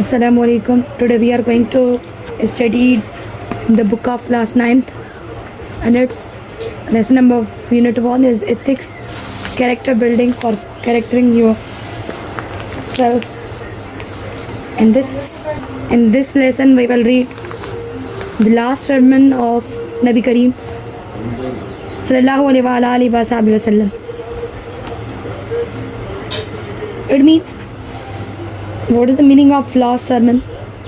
Assalamu alaikum. Today we are going to study the book of class 9th, and its lesson number of unit 1 is ethics, character building for charactering yourself. In this lesson we will read the last sermon of Nabi Kareem sallallahu alaihi wasallam. It means, what is the meaning of last sermon?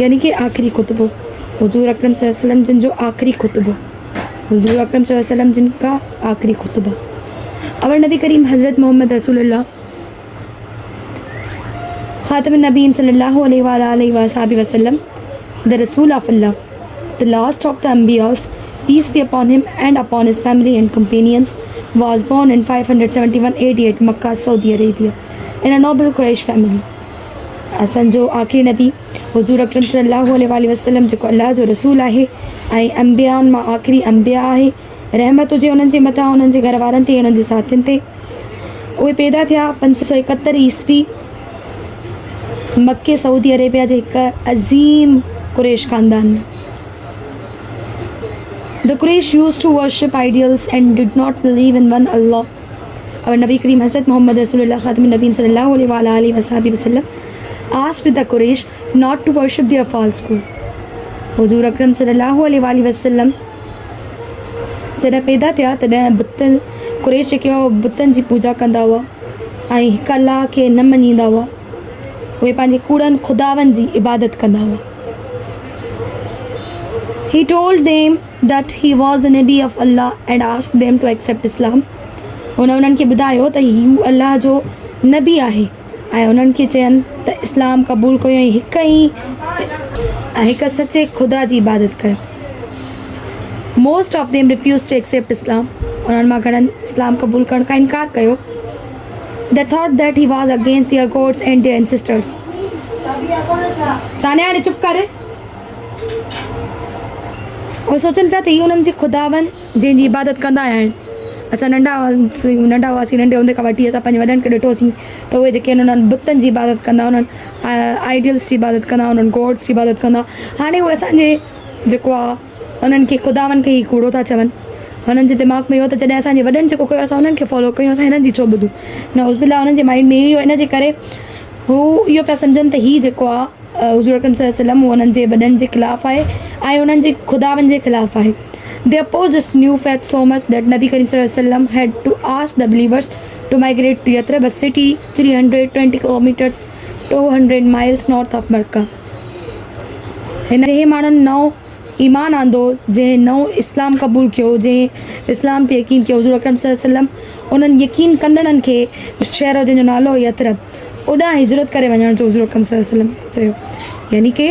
यानी कि आखिरी खुतबो, हुजूर अकरम सल्लल्लाहु अलैहि वसल्लम जिन जो आखिरी खुतबो, हुजूर अकरम सल्लल्लाहु अलैहि वसल्लम जिनका आखिरी खुतबा. और नबी करीम हज़रत मोहम्मद रसूलुल्लाह ख़ातमुन नबीय्यीन सल्लल्लाहु अलैहि वसल्लम, the Rasul of Allah, the last of the Anbiyas, peace be upon him and upon his family and companions, was born in 571 AD at Makkah, Saudi Arabia, in a noble Quraysh family. असांजो आख़िरी नबी हुज़ूर अकरम सल्लल्लाहु अलैहि वसल्लम जेको अल्लाह जो रसूल आहे ऐं अंबियाउनि मां आख़िरी अंबिया आहे. रहमत हुजे उन्हनि जे मथां, उन्हनि जे घर वारनि ते, उन्हनि जे साथियुनि ते. उहे पैदा थिया 571 ईस्वी मक्के सऊदी अरेबिया जे हिकु अज़ीम कुरैश ख़ानदान में. The Quraysh used to worship idols and did not believe in one Allah. और नबी करीम हज़रत मोहम्मद रसूलुल्लाह ख़ातमुन नबीय्यीन सल्लल्लाहु अलैहि वसल्लम asked with the Quraysh not to worship their false god. हुजूर अकरम सल्लल्लाहु अलैहि वसल्लम जॾहिं पैदा थिया तॾहिं बुतनि कुरैश जेके हुआ बुतनि जी पूॼा कंदा हुआ ऐं हिकु अल्लाह खे न मञींदा हुआ. उहे पंहिंजे कूड़नि खुदावनि जी इबादत कंदा हुआ. He told them that he was the Nabi of Allah and asked them to accept Islam. उन्हनि खे ॿुधायो त हू अल्लाह जो नबी आहे ऐं उन्हनि खे चयनि त इस्लाम क़बूल कयो ऐं हिकु सचे ख़ुदा जी इबादत कयो. Most of them refuse to accept Islam. उन्हनि मां घणनि इस्लाम क़बूल करण खां इनकार कयो. They thought that he was against their gods and their ancestors. Sania हाणे चुप कर. उहे सोचनि पिया त इहे उन्हनि जे ख़ुदावनि जंहिंजी इबादत कंदा आहिनि. असां नंढा हुआसीं, नंढे हूंदे खां वठी असां पंहिंजे वॾनि खे ॾिठोसीं त उहे जेके आहिनि उन्हनि बुतनि जी इबादत कंदा, उन्हनि आइडियल्स जी इबादत कंदा, उन्हनि गॉड्स जी इबादत कंदा. हाणे उहे असांजे जेको आहे उन्हनि खे ख़ुदावनि खे ई कूड़ो था चवनि. हुननि जे दिमाग़ में इहो त जॾहिं असांजे वॾनि जेको कयो असां उन्हनि खे फॉलो कयूं, असां हिननि जी छो ॿुधूं. न उज़बिल्ला हुननि जे माइंड में इहो, इन जे करे हू इहो पिया सम्झनि त हीअ जेको आहे हुज़ूर अकरम सल्लल्लाहु अलैहि वसल्लम उहो उन्हनि जे वॾनि जे ख़िलाफ़ु आहे ऐं उन्हनि जे ख़ुदावनि जे ख़िलाफ़ु आहे. They opposed this new faith so much that Nabi Karim sallallahu alaihi wasallam had to ask the believers to migrate to Yathrib, a city 320 kilometers 200 miles north of Makkah. हिन जे माण्हुनि नओं ईमान आंदो, जंहिं नओं इस्लाम क़बूल कयो, जंहिं इस्लाम ते यकीन कयो. हुज़ूर अकरम सल्लल्लाहु अलैहि वसल्लम उन्हनि यकीन कंदड़नि खे शहर जंहिंजो नालो यथरब ओॾां हिजरत करे वञण जो हुज़ूर अकरम सल्लल्लाहु अलैहि वसल्लम चयो. यानी कि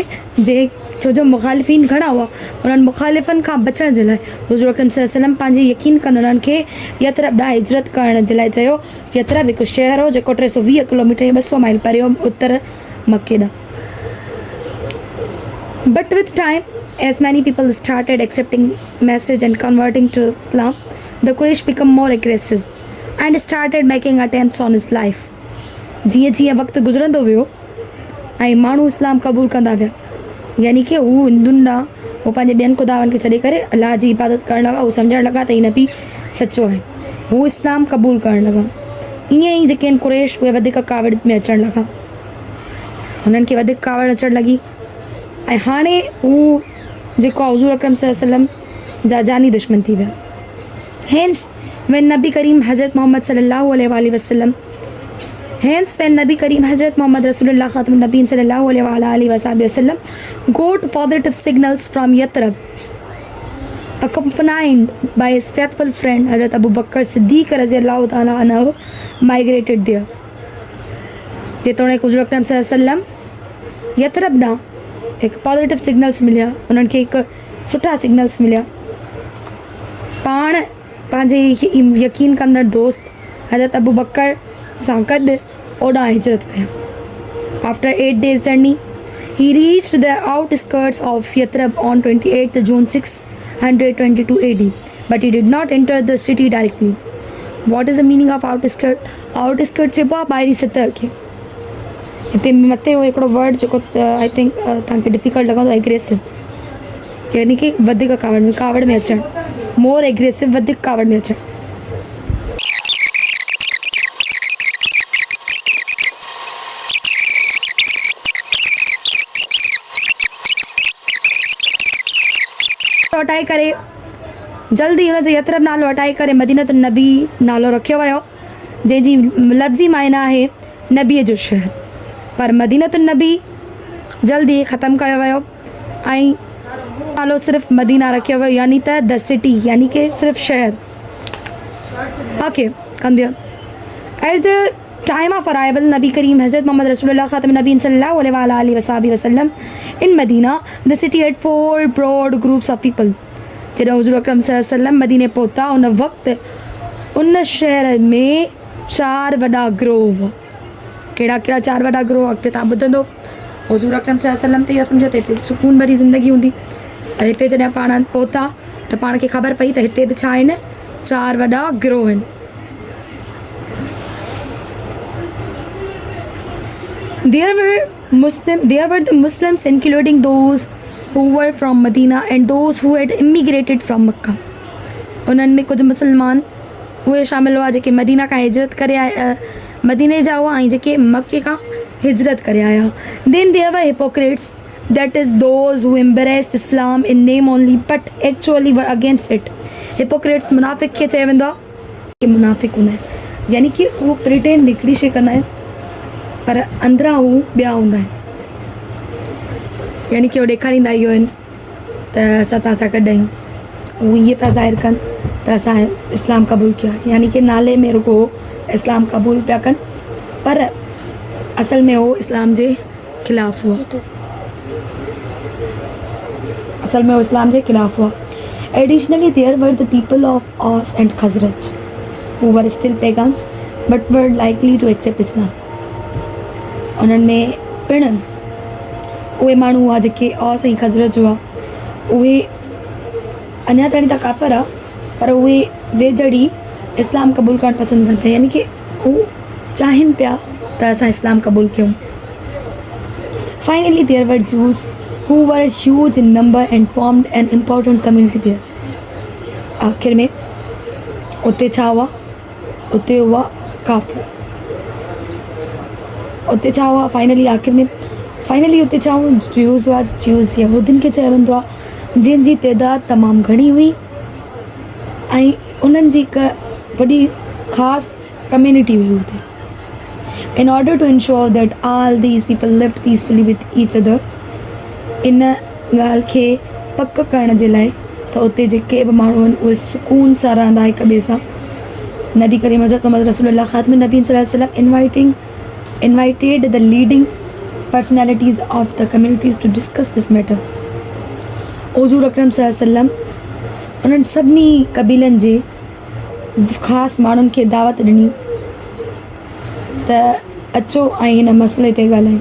छो जो मुखालिफ़ीन घणा हुआ, उन्हनि मुखालिफ़नि खां बचण जे लाइ हुज़ूर अकरम सल्लल्लाहु अलैहि वसल्लम पंहिंजे यकीन कंदड़नि खे यथरब ॾांहुं हिजरत करण जे लाइ चयो. यथरब हिकु शहर हो जेको 320 किलोमीटर या 200 माइल परे हो उत्तर मके ॾांहुं. But with time, as many people started accepting message and converting to Islam, the Quraysh became more aggressive and started making attempts on his life. जीअं जीअं वक़्तु गुज़रंदो वियो ऐं माण्हू इस्लाम क़बूल कंदा विया, यानी कि हू हिंदुनि ॾांहुं हू पंहिंजे ॿियनि ख़ुदावनि खे छॾे करे अलाह जी इबादत करणु लॻा. हू सम्झणु लॻा त हीउ नबी सचो आहे. हू इस्लाम क़बूल करणु लॻा. ईअं ई जेके आहिनि कुरैश उहे वधीक कावड़ में अचणु लॻा. हुननि खे वधीक कावड़ अचणु लॻी ऐं हाणे हू जेको आहे हुज़ूर अकरम सल्लल्लाहु अलैहि वसल्लम जा जानी दुश्मन थी विया. Hence, when Nabi Kareem Hazrat Muhammad sallallahu alaihi wasallam when Nabi Kareem Hazrat Muhammad Rasulullah Khatamul Nabiyyin sallallahu alaihi wasallam got positive signals from Yathrib, accompanied by his faithful friend Hazrat Abu Bakr Siddiq radhiyallahu ta'ala anhu, migrated there. जेतोणीकि हुज़ूर अकरम सल्लल्लाहु अलैहि वसल्लम यथरब ॾांहुं हिकु positive signals मिलिया, उन्हनि खे हिकु सुठा सिग्नल्स मिलिया. पाण पंहिंजे यकीन कंदड़ दोस्त हज़रत अबू बकर सां गॾु ओॾां हिजरत कया. After 8 days journey, he reached the outskirts of Yathrib on 28th June 622 AD, but he did not enter the city directly. What is the meaning of outskirt? Outskirt चइबो आहे ॿाहिरी सतह खे. हिते मथे हो हिकिड़ो वर्ड जेको आई थिंक तव्हांखे डिफिकल्ट लॻंदो, एग्रेसिव, यानी कि वधीक कावड़ में अचणु, मोर एग्रेसिव, वधीक कावड़ में अचणु। हटाए करे जल्दी हुनजो यथरब नालो हटाए करे मदीनतुन नबी नालो रखियो वियो, जंहिंजी लफ़्ज़ी मायना आहे नबीअ जो शहर। पर मदीनतुन नबी जल्दी ख़तमु कयो वियो ऐं नालो सिर्फ़ु मदीना रखियो वियो, यानी त द सिटी, यानी कि सिर्फ़ु शहर। ओके, कंदे at the time of arrival नबी करीम हज़रत मोहम्मद रसूलुल्लाह ख़ातमुन नबीय्यीन सल्लल्लाहु अलैहि वसल्लम इन मदीना द सिटी हैड 4 ब्रॉड ग्रुप्स ऑफ पीपल। जॾहिं हुज़ूर अकरम सल्लल्लाहु अलैहि वसल्लम मदीने पहुता उन वक़्तु उन शहर में 4 वॾा ग्रोह हुआ। कहिड़ा कहिड़ा 4 वॾा ग्रोह, अॻिते तव्हां ॿुधंदो। हुज़ूर अकरम सल्लल्लाहु अलैहि वसल्लम ते इहा सम्झो त हिते सुकून भरी ज़िंदगी हूंदी, और हिते जॾहिं पाण पहुता त पाण खे ख़बर पई त हिते बि छा आहिनि, 4 वॾा ग्रोह आहिनि। There were the Muslims, including those who were from Medina and those who had immigrated from Mecca. उन्हनि में कुझु मुसलमान उहे शामिल हुआ जेके मदीना खां हिजरत करे आया, मदीने जा हुआ, ऐं जेके मके खां हिजरत करे आया। Then there were hypocrites, that is those who embraced Islam in name only but actually were against it. Hypocrites मुनाफ़िक़ खे चयो वेंदो आहे कि मुनाफ़िक़ हूंदा आहिनि, यानी कि उहो प्रिटेंड हिकिड़ी शइ कंदा आहिनि पर अंदरां हू ॿिया हूंदा आहिनि, यानी कि उहो ॾेखारींदा इहो आहिनि त असां तव्हां सां गॾु आहियूं, उहो इहे पिया ज़ाहिर कनि त असां इस्लाम क़बूल कयो आहे, यानी कि नाले में रुगो इस्लाम क़बूल पिया कनि पर असल में उहो इस्लाम जे ख़िलाफ़ु हुआ, असल में उहो इस्लाम जे ख़िलाफ़ु हुआ। Additionally, there were the people of Aus and Khazraj who were still pagans but were likely to accept Islam. उन्हनि में पिणु उहे माण्हू हुआ जेके औस ऐं खज़रज हुआ, उहे अञा ताईं त काफ़िर आहे पर उहे वेझड़ी इस्लाम क़बूल करणु पसंदि कंदा, यानी कि उहे चाहिनि पिया त असां इस्लाम क़बूल कयूं। Finally, there were Jews who were huge in number and formed an important community there. आख़िर में उते छा हुआ, उते हुआ काफ़िर, उते छा हुआ फाइनली उते छा हुआ, ज्यूज़ हुआ। ज्यूज़ यहूदियुनि खे चयो वेंदो आहे, जंहिंजी तइदाद तमामु घणी हुई ऐं उन्हनि जी हिकु वॾी ख़ासि कम्यूनिटी हुई हुते। In order to ensure that all these people lived peacefully with each other, इन ॻाल्हि खे पक करण जे लाइ त उते जेके बि माण्हू आहिनि उहे सुकून सां रहंदा हिक ॿिए सां। नबी करीम हज़रत मोहम्मद रसूलुल्लाह ख़ातमुन नबीय्यीन सल्लल्लाहु अलैहि वसल्लम invited the leading personalities of the communities to discuss this matter. हुज़ूर अकरम सल्लल्लाहु अलैहि वसल्लम उन्हनि सभिनी क़बीलनि जे ख़ासि माण्हुनि खे दावत ॾिनी त अचो ऐं हिन मसइले ते ॻाल्हायूं।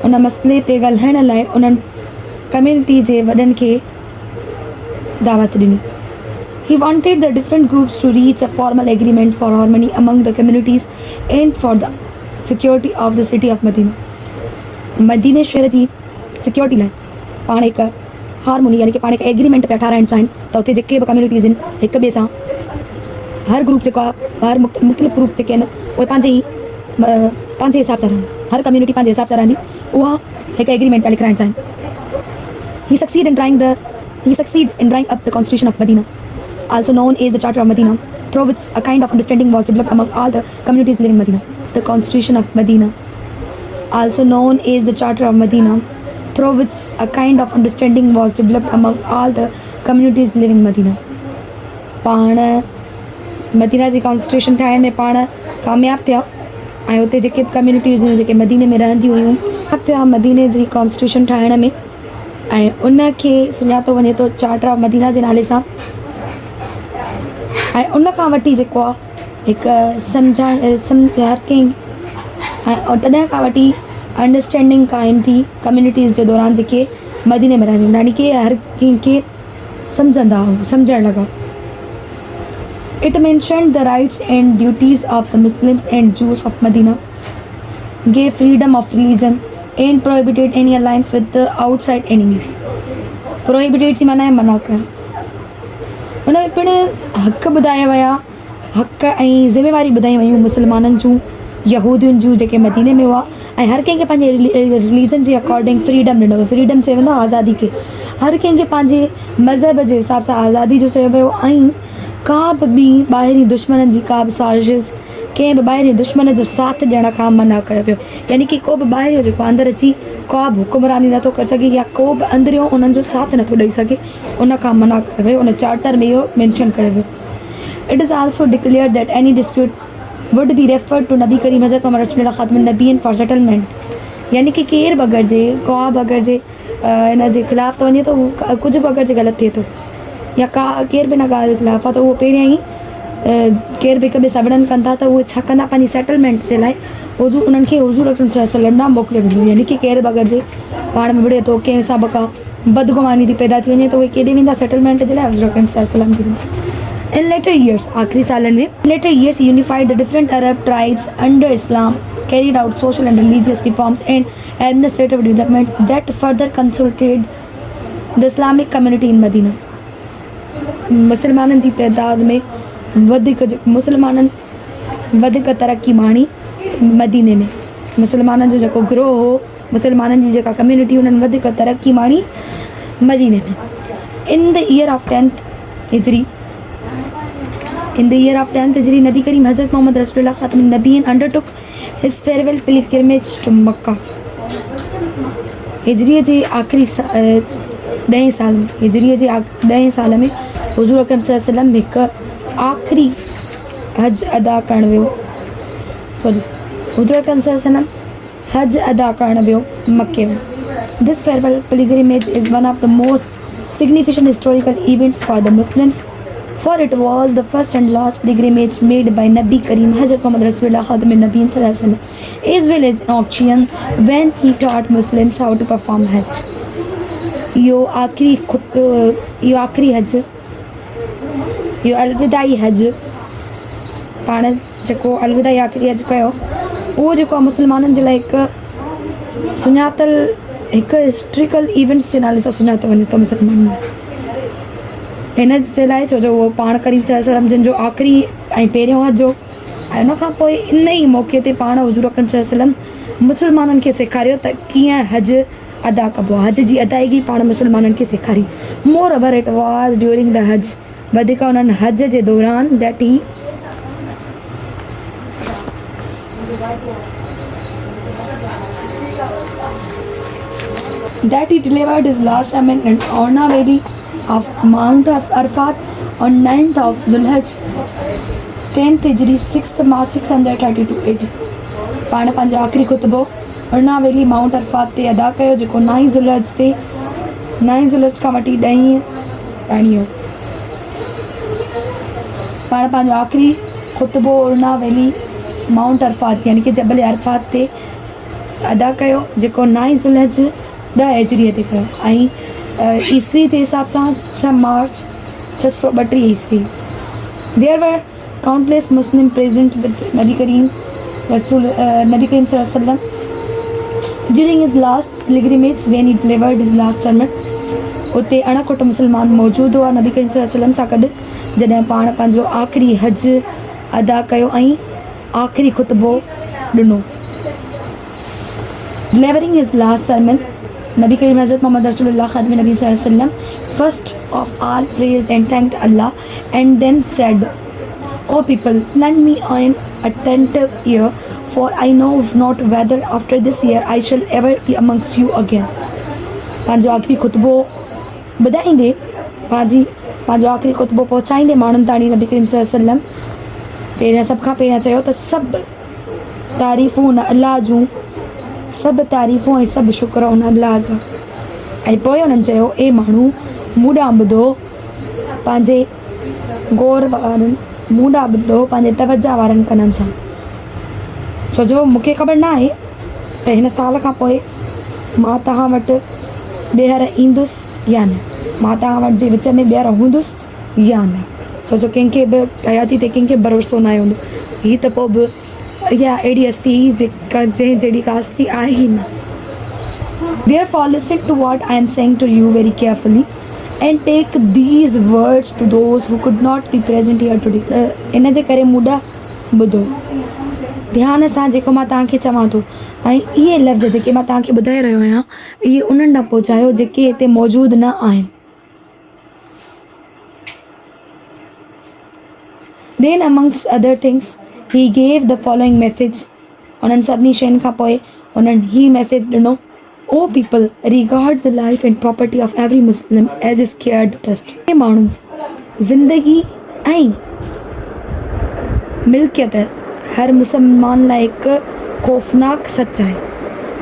उन मसइले ते ॻाल्हाइण लाइ उन्हनि कम्यूनिटी जे वॾनि खे दावत ॾिनी। He wanted the different groups to reach a formal agreement for harmony among the communities and for the security of the city of Medina. मदीने शहर जी सिक्योरिटी लाइ पाण हिकु हारमोनी, यानी कि पाण हिकु एग्रीमेंट पिया ठाराइणु चाहिनि त उते जेके बि कम्यूनिटीज़ आहिनि हिक ॿिए सां, हर ग्रुप जेको आहे, हर मुख़्तलिफ़ ग्रुप जेके आहिनि उहे पंहिंजे हिसाब सां रहंदी, हर कम्यूनिटी पंहिंजे हिसाब सां रहंदी, उहा हिकु एग्रीमेंट पिया लिखाइणु चाहिनि। He succeeded in drawing up the Constitution of Medina, also known as the Charter of Medina, through which a kind of understanding was developed among all the communities living in Medina. The Constitution of Medina, also known as the Charter of Medina, through which a kind of understanding was developed among all the communities living in Medina. पाण मदीना जी constitution ठाहिण में पाण कामयाबु थिया ऐं उते जेके communities हुयूं जेके मदीने में रहंदी हुयूं अॻिते मदीने जी कॉन्स्टिट्यूशन ठाहिण में, ऐं उन खे सुञातो वञे थो चार्टर ऑफ मदीना जे नाले सां। ऐं उन खां वठी जेको आहे हिकु हर कंहिं ऐं तॾहिं खां वठी अंडरस्टैंडिंग क़ाइमु थी कम्यूनिटीज़ जे दौरान जेके मदीने में रहंदियूं, यानी कि हर कंहिंखे सम्झणु लॻा। It mentioned the rights and duties of the Muslims and Jews of Medina. gave freedom of religion and prohibited any alliance with the outside enemies. Prohibited जी माना है मना करणु. उन में पिणु हक़ ॿुधाया विया, हक़ ऐं ज़िम्मेवारी ॿुधाई वियूं मुस्लमाननि जूं, यहूदियुनि जूं जेके मदीने में हुआ, ऐं हर कंहिंखे पंहिंजे रिलीजन जे अकॉर्डिंग फ्रीडम ॾिनो वियो. फ्रीडम चयो वेंदो आज़ादी खे. हर कंहिंखे पंहिंजे मज़हब जे हिसाब सां आज़ादी जो चयो वियो. ऐं का बि ॿी ॿाहिरी दुश्मननि जी का बि साज़िश, कंहिं बि ॿाहिरी दुश्मन जो साथ ॾियण खां मना कयो वियो. यानी कि को बि ॿाहिरियों जेको अंदरि अची का बि हुकुमरानी नथो करे सघे या को बि अंदरियों उन्हनि जो साथ नथो ॾेई सघे, उन खां मना कयो वियो. उन चार्टर में इहो मैंशन कयो वियो. It is also declared that any dispute would be referred to नबी करीम हज़रत मोहम्मद रसूलुल्लाह ख़ातमुन नबीय्यीन फॉर सेटलमेंट. यानी कि केरु बि अगरि जे का बि अगरि जे हिन जे ख़िलाफ़ु थो वञे त उहो कुझु बि अगरि जे ग़लति थिए थो या का केर बि हिन ॻाल्हि जे ख़िलाफ़ु आहे त उहो पहिरियां ई केर बि हिक ॿिए सां विढ़नि कनि था त उहे छा कंदा, पंहिंजी सेटलमेंट जे लाइ हुज़ूर उन्हनि खे हुज़ूर अकरम सल्लल्लाहु अलैहि वसल्लम ॾांहुं मोकिलियो वेंदो. यानी कि केर बि अगरि जे पाण में विढ़े थो, कंहिं हिसाब का बदगुमानी थी पैदा थी वञे त उहे केॾे वेंदा सेटलमेंट जे लाइ, हुज़ूर अकरम सल्लल्लाहु अलैहि वसल्लम खे. In later years, आखिरी सालन में, later years unified the different Arab tribes under Islam, carried out social and religious reforms and administrative developments that further consolidated the Islamic community in Medina. मुसलमाननि जी तइदाद में मुसलमाननि वधीक तरक़ी माणी मदीने में. मुसलमाननि जो जेको ग्रोह हो, मुसलमाननि जी जेका कम्यूनिटी, उन्हनि वधीक तरक़ी माणी मदीने में. In the year of 10th Hijri, Nabi Kareem Hazrat Muhammad Rasulullah Khatam Nabiyyin undertook his farewell pilgrimage to Makkah. हिजरीअ जे आख़िरी 10 साल में, हिजरीअ जे 10 साल में हुज़ूर अकरम सल्लल्लाहु अलैहि वसल्लम हिकु आख़िरी हज अदा करणु वियो. हुज़ूर अकरम सल्लल्लाहु अलैहि वसल्लम हज अदा करणु वियो मक्के में. This farewell pilgrimage is one of the most significant historical events for the Muslims, for it was the first and last pilgrimage made by Nabi Kareem Hazrat Muhammad Rasulullah Khatam Nabiyyin sallallahu alaihi wasallam, as well as an occasion when he taught Muslims how to perform Hajj. यो आखिरी हज, यो अलविदाई हज, पाण जेको अलविदाई आखिरी हज कयो, उहो जेको मुस्लमाननि जे लाइ हिकु सुञातल, हिकु हिस्ट्रिकल इवेंट्स जे नाले सां सुञातो वञे थो मुस्लमाननि में. हिन जे लाइ छो जो उहो पाण करीम सल्लल्लाहु अलैहि वसल्लम जिन जो आख़िरी ऐं पहिरियों हज हो, ऐं हुन खां पोइ इन ई मौक़े ते पाण हुज़ूर अकरम सल्लल्लाहु अलैहि वसल्लम मुस्लमाननि खे सेखारियो त कीअं हज अदा कबो आहे. हज जी अदायगी पाण मुस्लमाननि खे सेखारी. More over it was during the हज, वधीक उन्हनि हज जे दौरान that he delivered his last sermon in Orna Valley of Mount Arafat on 9th of Zulhijj 10th Hijri 6th March 632 AD. पाण पंहिंजो आख़िरी खुतबो अर्ना वैली माउंट अरफात ते अदा कयो, जेको 9 ज़ुल्हज खां वठी 10 ताईं हो. पाण पंहिंजो आख़िरी खुतबो अर्ना वैली माउंट अरफात यानी कि जबल अरफात ते अदा कयो, जेको 9 ज़ुल्हज 10 हिजरीअ ते कयो, ऐं ईस्वी जे हिसाब सां 6 मार्च 632 ईस्वी. There were countless Muslim present with Nabi Kareem sallallahu alaihi wasallam during his last pilgrimage when he delivered his last sermon. उते अणकुट मुस्लमान मौजूदु हुआ नबी करीम सल्लल्लाहु अलैहि वसल्लम सां गॾु जॾहिं पाण पंहिंजो आख़िरी हज अदा कयो ऐं आख़िरी खुतबो ॾिनो. Delivering his last sermon, Nabi Kareem Hazrat Muhammad Rasulullah Khatam Nabi sallallahu alaihi wasallam first of all praised and thanked Allah and then said, "O people, lend me an attentive ear, for I know not whether after this year I shall ever be amongst you again." पंहिंजो आख़िरी खुतबो ॿुधाईंदे, पंहिंजो आख़िरी खुतबो पहुचाईंदे माण्हुनि ताणी नबी करीम सल्लल्लाहु अलैहि वसल्लम पहिरियां सभ खां पहिरियां चयो त सभु तारीफ़ूं उन अल्लाह जूं, सभु तारीफ़ूं ऐं सभु शुक्र उन अल्लाह जा. ऐं पोइ उन्हनि चयो, ए माण्हू मूं ॾांहुं ॿुधो, पंहिंजे गौर वारनि मूं ॾांहुं ॿुधो, पंहिंजे तवजा वारनि कननि सां. छो जो मूंखे ख़बर न आहे त हिन साल खां पोइ मां तव्हां वटि ॿीहर ईंदुसि या न, मां तव्हां वटि जे विच में ॿीहर हूंदुसि या न. छो जो कंहिंखे बि हयाती ते कंहिंखे भरोसो न हूंदो. हीअ त पोइ बि या ADHD जहिड़ी कास्ती आहे ई न. Therefore, listen to what I am saying to you very carefully and take these words to those who could not be present here today. इन जे करे मुॾा ॿुधो ध्यान सां जेको मां तव्हांखे चवां थो, ऐं इहे लफ़्ज़ जेके मां तव्हांखे ॿुधाए रहियो आहियां इहे उन्हनि ॾांहुं पहुचायो जेके हिते मौजूदु न आहिनि. Then amongst other things, he gave the following message. उन्हनि सभिनी शयुनि खां पोइ उन्हनि ही मैसेज ॾिनो. O people, regard the life and property of every Muslim as a scared trust. हे माण्हू ज़िंदगी ऐं मिल्कियत हर मुसलमान लाइ हिकु ख़ौफ़नाक सच आहे.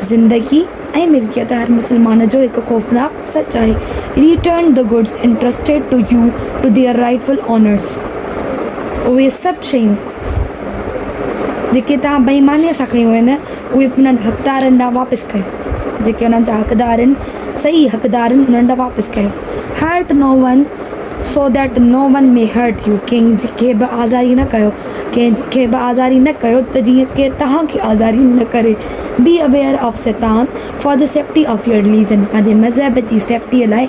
ज़िंदगी ऐं मिल्कियत हर मुसलमान जो हिकु ख़ौफ़नाक सच आहे. Return the goods entrusted to you to their rightful owners. उहे सभु शयूं जेके तव्हां बेईमानीअ सां कयूं आहिनि उहे उन्हनि हक़दारनि ॾांहुं वापसि कयो. जेके उन्हनि जा हक़दार आहिनि, सही हक़दार आहिनि, उन्हनि ॾांहुं वापसि कयो. Hurt no one so that no one may hurt you. कंहिंखे बि आज़ारी न कयो, कंहिंखे बि आज़ारी न कयो त जीअं केरु तव्हांखे आज़ारी न करे. बी अवेयर ऑफ शैतान for the safety of your religion. पंहिंजे मज़हब जी सेफ्टीअ लाइ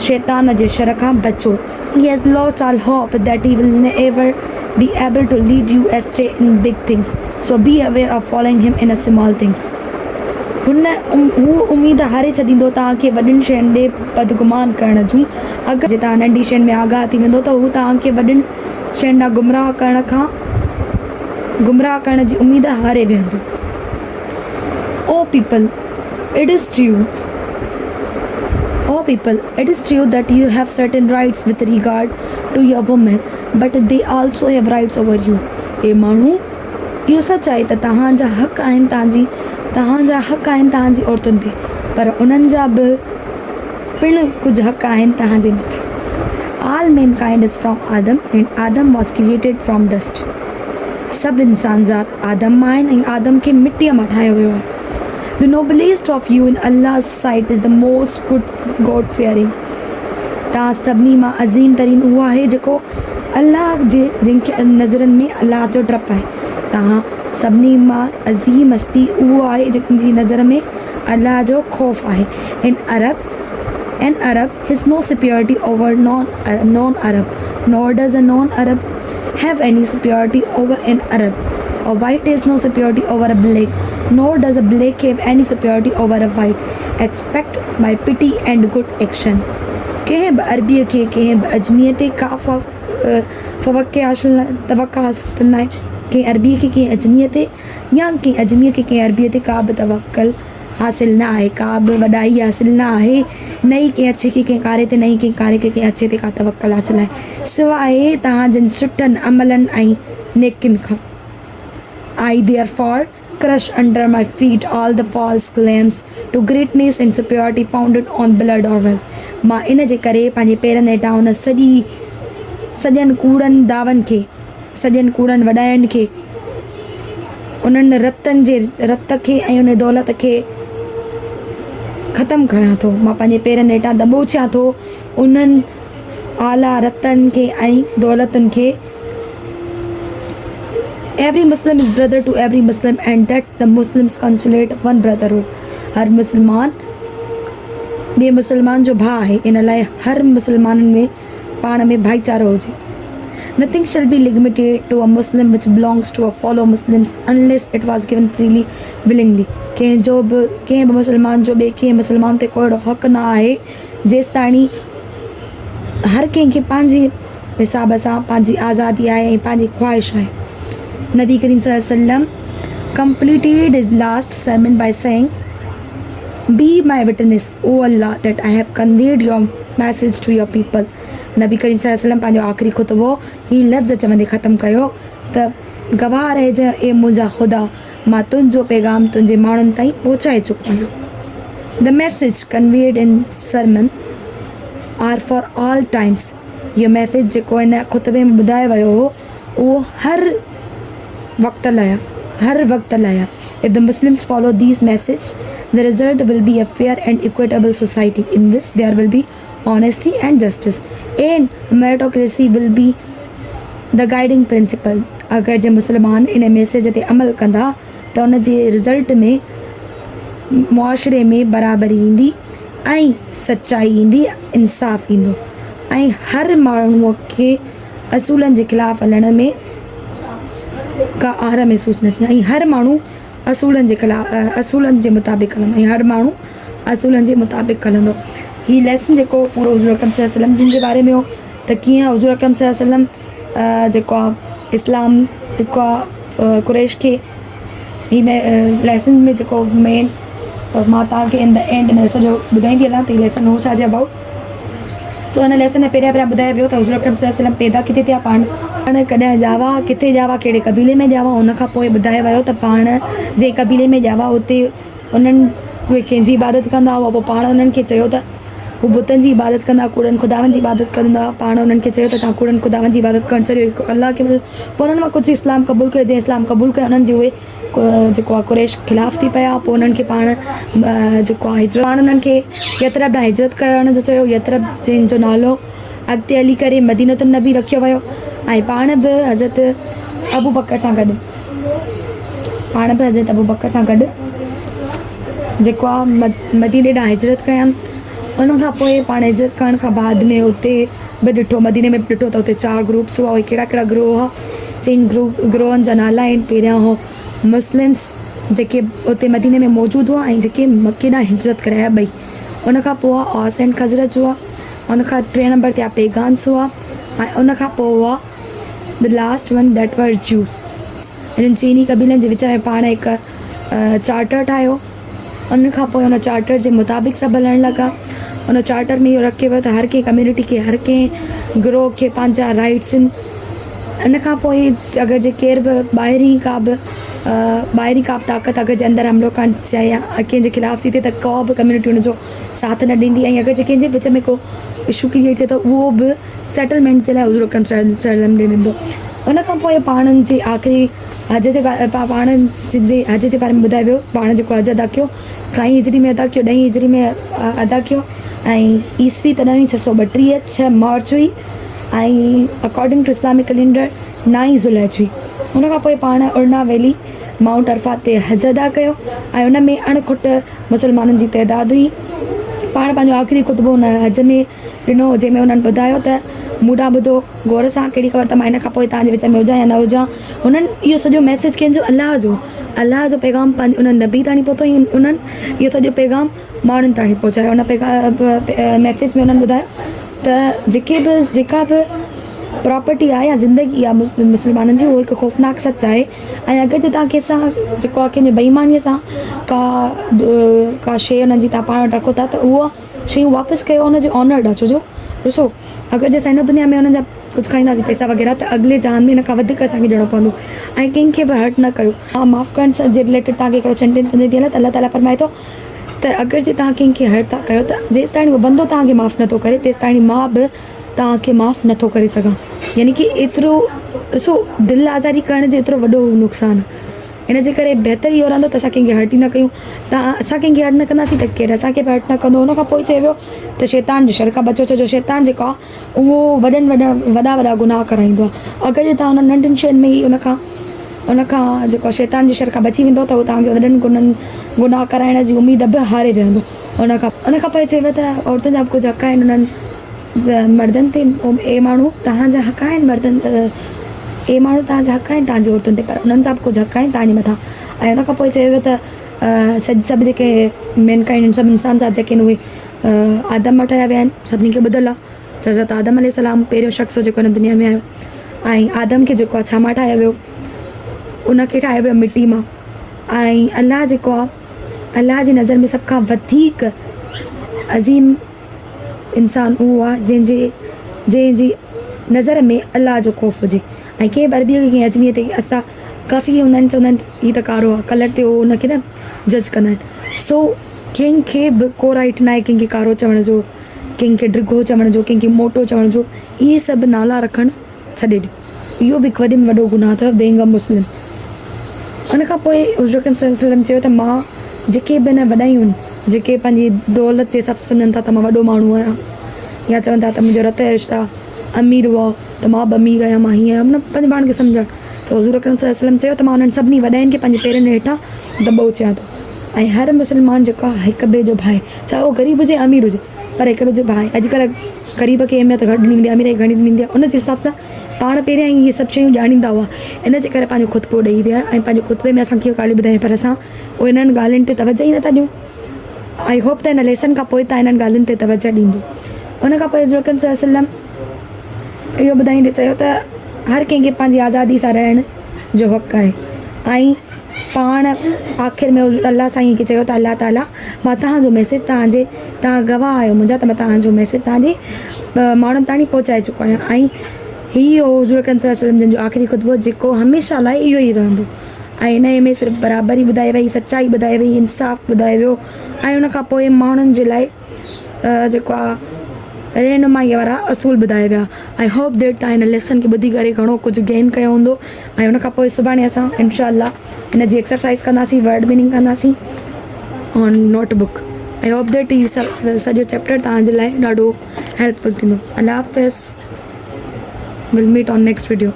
शैतान जे शर खां बचो. He has lost all hope that he will never be able to lead you astray in big things. So be aware of following him in a small things. हू उमेद हारे छॾींदो तव्हांखे वॾियुनि शयुनि ॾे बदगुमान करण जूं. अगरि तव्हां नंढी शयुनि में आगाह थी वेंदो त हू तव्हांखे वॾियुनि शयुनि ॾांहुं गुमराह करण जी उमेद हारे वेहंदो. O people, it is true. Oh people, it is true that you have certain rights with regard to your women, but they also have rights over you. हे माण्हू इहो सच आहे त तव्हांजा हक़ आहिनि तव्हांजी औरतुनि ते, पर उन्हनि जा बि पिणु कुझु हक़ आहिनि तव्हांजे मथे. All mankind is from Adam and Adam was created from dust. सभु इंसान ज़ात आदम मां आहिनि ऐं आदम खे मिटीअ मां ठाहियो वियो आहे. The noblest of you in Allah's sight is the most good God fearing. तव्हां सभिनी मां अज़ीम तरीन उहो आहे जेको अलाह जे जंहिंखे नज़रनि में अलाह जो डपु आहे. तव्हां सभिनी मां अज़ीम हस्ती उहो आहे जंहिंजी नज़र में अलाह जो ख़ौफ़ आहे. An Arab has no superiority over non-Arab, nor does a non-Arab have any superiority over an Arab. A white has no superiority over a black, nor does a black have any superiority over a white, except by pity and good action. कंहिं बि अरबीअ खे कंहिं बि अजमीअ ते का तवक्का हासिल न आहे. कंहिं अरबीअ खे कंहिं अजमीअ ते या कंहिं अजमीअ खे कंहिं अरबीअ ते का बि तवक्कल हासिल न आहे, का बि वॾाई हासिल न आहे. न ई कंहिं अछे खे कंहिं कारे ते, न ई कंहिं कारे खे कंहिं अछे ते का तवक्कल हासिल आहे, सवाइ तव्हांजनि सुठनि अमलनि ऐं नेकियुनि खां. I therefore crush under my feet all the false claims to greatness and superiority founded on blood or wealth. मां इन जे करे पंहिंजे पेरनि हेठां उन सॼनि कूड़नि दावनि खे, सॼनि कूड़नि वॾाइनि खे, उन्हनि रत खे ऐं उन दौलत खे ख़तमु कयां थो. मां पंहिंजे पेरनि हेठां दॿोचियां थो उन्हनि आला रतनि खे ऐं दौलतुनि खे. Every Muslim is brother to every Muslim and that the Muslims consolidate one brotherhood. हर मुसलमान ॿिए मुसलमान जो भाउ आहे. इन लाइ हर मुसलमाननि में पाण में भाईचारो हुजे. Nothing shall be limited to a Muslim which belongs to a fellow Muslims unless it was given freely, willingly. कंहिं बि मुसलमान जो ॿिए कंहिं मुसलमान ते को हक़ न आहे जेसि ताईं हर कंहिंखे पंहिंजे हिसाब सां पंहिंजी आज़ादी आहे ऐं पंहिंजी ख़्वाहिश आहे. Nabi Karim Sallallahu completed his last sermon by saying, "Be my witness, O Allah, that I have conveyed your message to your people." नबी करीम सल्लल्लाहु अलैहि वसल्लम पंहिंजो आख़िरी ख़ुतबो ही लफ़्ज़ चवंदे ख़तमु कयो त गवाह रहिज ए मुंहिंजा ख़ुदा, मां तुंहिंजो पैगाम तुंहिंजे माण्हुनि ताईं पहुचाए चुको आहियां. The message conveyed in sermon are for all times. इहो मैसेज जेको हिन ख़ुतबे में ॿुधायो वियो हो उहो हर वक़्त लाइ. If the Muslims follow these messages, the result will be a fair and equitable society in which there will be honesty and justice, and meritocracy will be the guiding principle. अगरि जे मुस्लमान इन मैसेज ते अमल कंदा त उन जे result में मुआशरे में बराबरी ईंदी ऐं सचाई ईंदी, इंसाफ़ ईंदो ऐं हर माण्हूअ खे असूलनि जे ख़िलाफ़ु हलण में का आर महसूसु न थी। ऐं हर माण्हू असूलनि जे ख़िलाफ़ु असूलनि जे मुताबिक़ हलंदो ऐं हर माण्हू असूलनि जे मुताबिक़ हलंदो। हीउ लेसन जेको पूरो हुज़ूर अकरम सल्लल्लाहु अलैहि वसल्लम जिन जे बारे में हो त कीअं हुज़ूर अकरम सल्लल्लाहु अलैहि वसल्लम जेको आहे इस्लाम जेको आहे कुरैश खे ही लेसन में जेको मेन मां तव्हांखे इन द एंड में सॼो ॿुधाईंदी हलां त हीउ लेसन हो छाजे अबाउट। सो हिन लेसन में पहिरियां ॿुधायो वियो त हुज़ूर अकरम सल्लल्लाहु अलैहि वसल्लम पैदा किथे थिया, पाण कॾहिं ॼावा, किथे ॼावा, कहिड़े क़बीले में ॼावा। उनखां पोइ ॿुधायो वियो त पाण जे क़बीले में ॼावा उते उन्हनि उहे कंहिंजी इबादत कंदा हुआ। पोइ पाण उन्हनि खे चयो त हू बुतनि जी इबादत कंदा, कूड़नि खुदावनि जी इबादत कंदा। पाण उन्हनि खे चयो त तव्हां कूड़नि खुदावनि जी इबादत करणु छॾियो, हिकु अलाह खे। पोइ उन्हनि मां कुझु इस्लाम क़बूल कयो, जंहिं इस्लाम क़बूल कयो उन्हनि जे उहे जेको आहे कुरैश ख़िलाफ़ु थी पिया। पोइ उन्हनि खे पाण जेको आहे हिजरत, पाण उन्हनि खे यतरब ॾांहुं हिजरत करण जो चयो। यतरब जंहिंजो नालो अॻिते हली करे मदीनतुन नबी रखियो वियो ऐं पाण बि हज़रत अबू बकर सां गॾु जेको आहे मदीने ॾांहुं हिजरत कयनि। उनखां पोइ पाण हिजरत करण खां बाद में उते बि ॾिठो, मदीने में बि ॾिठो त उते 4 ग्रुप्स हुआ। उहे कहिड़ा कहिड़ा ग्रोह हुआ, चइनि ग्रोहनि जा नाला आहिनि। पहिरियां हो मुस्लिम्स जेके उते मदीने में मौजूदु हुआ ऐं जेके मके ॾांहुं हिजरत कराया ॿई। उनखां पोइ औस एंड खज़रज हुआ। उनखां 3 नंबर ते पेगान्स हुआ ऐं उनखां पोइ हुआ the last one that were juice. इन्हनि चीनी क़बीलनि जे विच में पाण हिकु चार्टर ठाहियो। उनखां पोइ उन चार्टर जे मुताबिक़ सभु हलणु लॻा। उन चार्टर में इहो रखियो वियो त हर कंहिं कम्यूनिटी खे, हर कंहिं ग्रोह खे पंहिंजा राइट्स आहिनि। इनखां पोइ अगरि जे केर बि ॿाहिरीं का बि ताक़त अगरि जे अंदरि हमिलो करणु चाहे या कंहिंजे ख़िलाफ़ु थी थिए त को बि कम्यूनिटी हुनजो साथ न ॾींदी। ऐं अगरि जे कंहिंजे विच में को इशू क्रिएट थिए त उहो बि सेटलमेंट जे लाइ हुज़ूर अकरम सल्लल्लाहु अलैहि वसल्लम ॾे ॾींदो। उनखां पोइ पाणनि जे आख़िरी हज जे हज जे बारे में ॿुधायो वियो। पाण जेको हज अदा कयो, 3 हिजरी में अदा कयो, 2 हिजरी में अदा कयो ऐं ईस्वी तॾहिं 632 6 मार्च हुई ऐं अकॉर्डिंग टू इस्लामिक कैलेंडर 9 ज़ुलहज हुई। उनखां पोइ पाण उरना वैली माउंट अरफात ते हज अदा कयो ऐं उन में अणखुट मुस्लमाननि जी तइदादु हुई। पाण पंहिंजो आख़िरी ख़ुतबो हुन हज में ॾिनो, जंहिंमें उन्हनि ॿुधायो त मूंॾा ॿुधो गौर सां, कहिड़ी ख़बर त मां हिन खां पोइ तव्हांजे विच में हुजां या न हुजां। हुननि इहो सॼो मैसेज कंहिंजो, अलाह जो पैगाम पंहिंजे उन्हनि नबी ताणी पहुतो ऐं उन्हनि इहो सॼो पैगाम माण्हुनि ताणी पहुचायो। उन मैसेज में उन्हनि ॿुधायो त जेका बि प्रॉपर्टी आहे या ज़िंदगी आहे मुस्लमाननि जी, उहो हिकु ख़ौफ़नाक सच आहे। ऐं अगरि जे तव्हां कंहिंसां जेको आहे कंहिंजे बेईमानीअ सां का शइ उन्हनि जी तव्हां पाण वटि रखो था त उहा शयूं वापसि कयो, उनजो ऑनर ॾियो। छो जो ॾिसो, अगरि जे असां हिन दुनिया में उन्हनि जा कुझु खाईंदासीं पैसा वग़ैरह, त अॻिले जहान में हिन खां वधीक असांखे ॾियणो पवंदो। ऐं कंहिंखे बि हर्ट न कयो। माफ़ु करण सां जे रिलेटेड तव्हांखे हिकिड़ो सेंटेंस ॿुधाईंदी हलां त अलाह ताला फरमाए थो त अगरि जे तव्हां कंहिंखे हर्ट था कयो त जेसि ताईं उहो बंदो तव्हांखे माफ़ु नथो करे तेसि ताईं मां बि तव्हांखे माफ़ु नथो करे सघां। यानी कि एतिरो ॾिसो, दिलि आज़ारी करण जे एतिरो वॾो नुक़सानु। इन जे करे बहितरु इहो रहंदो त असां कंहिंखे हर्ट ई न कयूं। असां कंहिंखे हर्ट न कंदासीं त केरु असांखे बि हर्ट न कंदो। उनखां पोइ चयो वियो त शैतान जे शर खां बचो। छो जो शैतान जेको आहे उहो वॾा गुनाह कराईंदो आहे। अगरि जे तव्हां उन नंढियुनि शयुनि में ई उनखां जेको शैतान जे शर खां बची वेंदो त उहो तव्हांखे वॾनि गुनाह कराइण जी उमेद बि हारे रहंदो। उनखां पोइ चयो त औरतुनि जा बि कुझु हक़ आहिनि उन्हनि मर्दनि ते। ए माण्हू तव्हांजा हक़ आहिनि मर्दनि तव्हांजा हक़ आहिनि तव्हांजी औरतुनि ते, पर उन्हनि जा बि कुझु हक़ आहिनि तव्हांजे मथां। ऐं उनखां पोइ चयो वियो त सभु जेके मैनकाइंड सभु इंसान जा जेके आहिनि उहे आदम मां ठाहिया विया आहिनि। सभिनी खे ॿुधल आहे त हज़रत आदम अलैहिस्सलाम पहिरियों शख़्स जेको हिन दुनिया में आयो ऐं आदम खे जेको आहे छा मां ठाहियो वियो, उनखे ठाहियो वियो मिटी मां। ऐं अलाह जेको आहे, अलाह जी नज़र में सभ खां वधीक अज़ीम इंसानु उहो आहे जंहिंजी नज़र में अलाह जो ख़ौफ़ हुजे। ऐं कंहिं अरबीअ खे कंहिं अजमीअ ते असां काफ़ी हूंदा आहिनि, चवंदा आहिनि हीअ त कारो आहे, कलर ते उहो हुनखे न जज कंदा आहिनि। सो कंहिंखे बि को राइट न आहे कंहिंखे कारो चवण जो, कंहिंखे ड्रिगो चवण जो, कंहिंखे मोटो चवण जो। इहे सभु नाला रखणु छॾे ॾियो, इहो बि वॾे में वॾो गुनाह अथव, बीइंग अ मुस्लिम। उनखां पोइ हुज़ूर अकरम सल्लल्लाहु अलैहि वसल्लम चयो त मां जेके बि न वॾायूं आहिनि, जेके पंहिंजी दौलत जे हिसाब सां सम्झनि था त मां वॾो माण्हू आहियां, या चवनि था त मुंहिंजो रत रिश्ता अमीर हुआ त मां बि अमीर आहियां, मां हीअं आहियां, पंहिंजे पाण खे सम्झणु त हुज़ूर अकरम सल्लल्लाहु अलैहि वसल्लम चयो त मां उन्हनि सभिनी वॾाइनि खे पंहिंजे पेरनि हेठां दॿो अचां थो। ऐं हर मुस्लमान जेको आहे हिक ॿिए जो भाई, चाहे उहो ग़रीब हुजे अमीर हुजे, पर हिक ॿिए जो भाई। अॼुकल्ह ग़रीब खे अहमियत घटि ॾिनी वेंदी आहे, अमीर खे घणी ॾिनी वेंदी आहे। उन जे हिसाब सां पाण पहिरियां ई इहे सभु शयूं ॼाणींदा हुआ, इन जे करे पंहिंजो ख़ुतबो ॾेई विया ऐं पंहिंजे ख़ुतबे में असांखे इहो ॻाल्हि ॿुधाई, पर असां उहे इन्हनि ॻाल्हियुनि ते तवजो ई नथा ॾियूं। आई होप त हिन लेसन खां पोइ तव्हां इन्हनि ॻाल्हियुनि ते तवजो ॾींदो। उन खां पोइ हुज़ूर अकरम सल्लल्लाहु अलैहि वसल्लम इहो ॿुधाईंदे चयो त हर कंहिंखे पंहिंजी आज़ादी सां रहण जो हक़ु आहे। ऐं पाण आख़िर में अलाह साईं खे चयो त अलाह ताला मां तव्हांजो मैसेज तव्हां गवाह आहियो मुंहिंजा, त मां तव्हांजो मैसेज तव्हांजे माण्हुनि ताईं पहुचाए चुको आहियां। ऐं हीअ हुज़ूर अकरम सल्लल्लाहु अलैहि वसल्लम जो आख़िरी ख़ुतबो जेको हमेशह लाइ इहो ई रहंदो। ऐं इन में सिर्फ़ु बराबरी ॿुधाई वई, सचाई ॿुधाई वई, इंसाफ़ ॿुधायो वियो। ऐं उन खां पोइ माण्हुनि जे लाइ जेको आहे रहनुमाई वारा असूल ॿुधाया विया। आई होप देट तव्हां हिन लेसन खे ॿुधी करे घणो कुझु गेन कयो हूंदो। ऐं उन खां पोइ सुभाणे असां इंशाअल्लाह हिन जी एक्सरसाइज़ कंदासीं, वर्ड मीनिंग कंदासीं on notebook. I hope that ही सॼो चैप्टर तव्हांजे लाइ ॾाढो हेल्पफुल थींदो। अल्लाह हाफ़िज़, विल मीट ऑन नेक्स्ट वीडियो।